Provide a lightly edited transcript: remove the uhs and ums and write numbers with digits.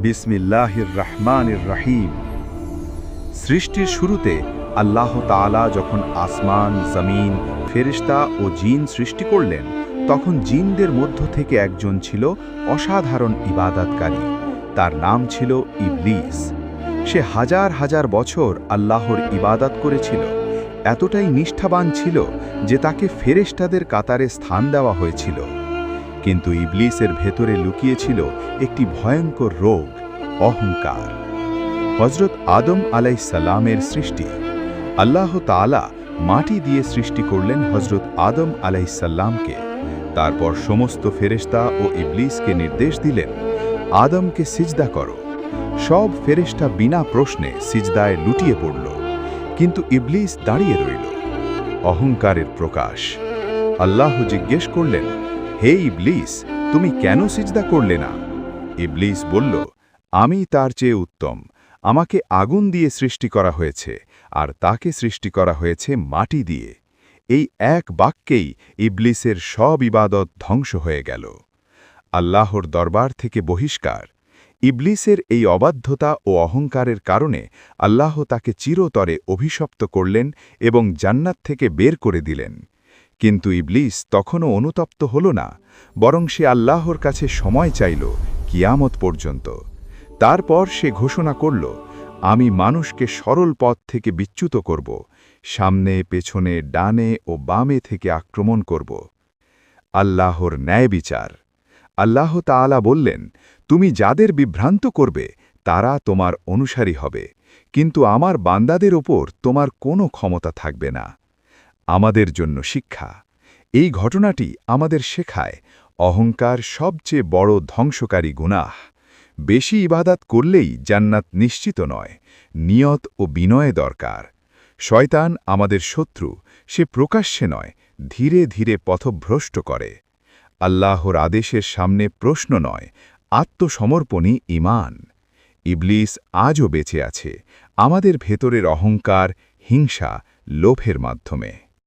বিসমিল্লাহির রহমানির রহিম। সৃষ্টির শুরুতে আল্লাহ তাআলা যখন আসমান, জমিন, ফেরেশতা ও জিন সৃষ্টি করলেন, তখন জিনদের মধ্য থেকে একজন ছিল অসাধারণ ইবাদতকারী। তার নাম ছিল ইবলিস। সে হাজার হাজার বছর আল্লাহর ইবাদত করেছিল। এতটাই নিষ্ঠাবান ছিল যে তাকে ফেরেশতাদের কাতারে স্থান দেওয়া হয়েছিল। কিন্তু ইবলিসের ভেতরে লুকিয়েছিল একটি ভয়ঙ্কর রোগ, অহংকার। হযরত আদম আলাইহিসসালামের সৃষ্টি। আল্লাহ তাআলা মাটি দিয়ে সৃষ্টি করলেন হযরত আদম আলাইহিসসালামকে। তারপর সমস্ত ফেরেশতা ও ইবলিসকে নির্দেশ দিলেন, আদমকে সিজদা করো। সব ফেরেশতা বিনা প্রশ্নে সিজদায় লুটিয়ে পড়ল, কিন্তু ইবলিস দাঁড়িয়ে রইল। অহংকারের প্রকাশ। আল্লাহ জিজ্ঞেস করলেন, হে ইবলিস, তুমি কেন সিজদা করলে না? ইবলিস বলল, আমি তার চেয়ে উত্তম। আমাকে আগুন দিয়ে সৃষ্টি করা হয়েছে, আর তাকে সৃষ্টি করা হয়েছে মাটি দিয়ে। এই এক বাক্যেই ইবলিসের সব ইবাদত ধ্বংস হয়ে গেল। আল্লাহর দরবার থেকে বহিষ্কার। ইবলিসের এই অবাধ্যতা ও অহংকারের কারণে আল্লাহ তাকে চিরতরে অভিশপ্ত করলেন এবং জান্নাত থেকে বের করে দিলেন। কিন্তু ইবলিস তখনও অনুতপ্ত হল না, বরং সে আল্লাহর কাছে সময় চাইল, কিয়ামত পর্যন্ত। তারপর সে ঘোষণা করল, আমি মানুষকে সরল পথ থেকে বিচ্যুত করব, সামনে, পেছনে, ডানে ও বামে থেকে আক্রমণ করব। আল্লাহর ন্যায় বিচার। আল্লাহ তাআলা বললেন, তুমি যাদের বিভ্রান্ত করবে তারা তোমার অনুসারী হবে, কিন্তু আমার বান্দাদের ওপর তোমার কোনো ক্ষমতা থাকবে না। আমাদের জন্য শিক্ষা। এই ঘটনাটি আমাদের শেখায়, অহংকার সবচেয়ে বড় ধ্বংসকারী গুনাহ। বেশি ইবাদত করলেই জান্নাত নিশ্চিত নয়, নিয়ত ও বিনয় দরকার। শয়তান আমাদের শত্রু, সে প্রকাশ্যে নয়, ধীরে ধীরে পথভ্রষ্ট করে। আল্লাহর আদেশের সামনে প্রশ্ন নয়, আত্মসমর্পণই ঈমান। ইবলিস আজও বেঁচে আছে আমাদের ভেতরের অহংকার, হিংসা, লোভের মাধ্যমে।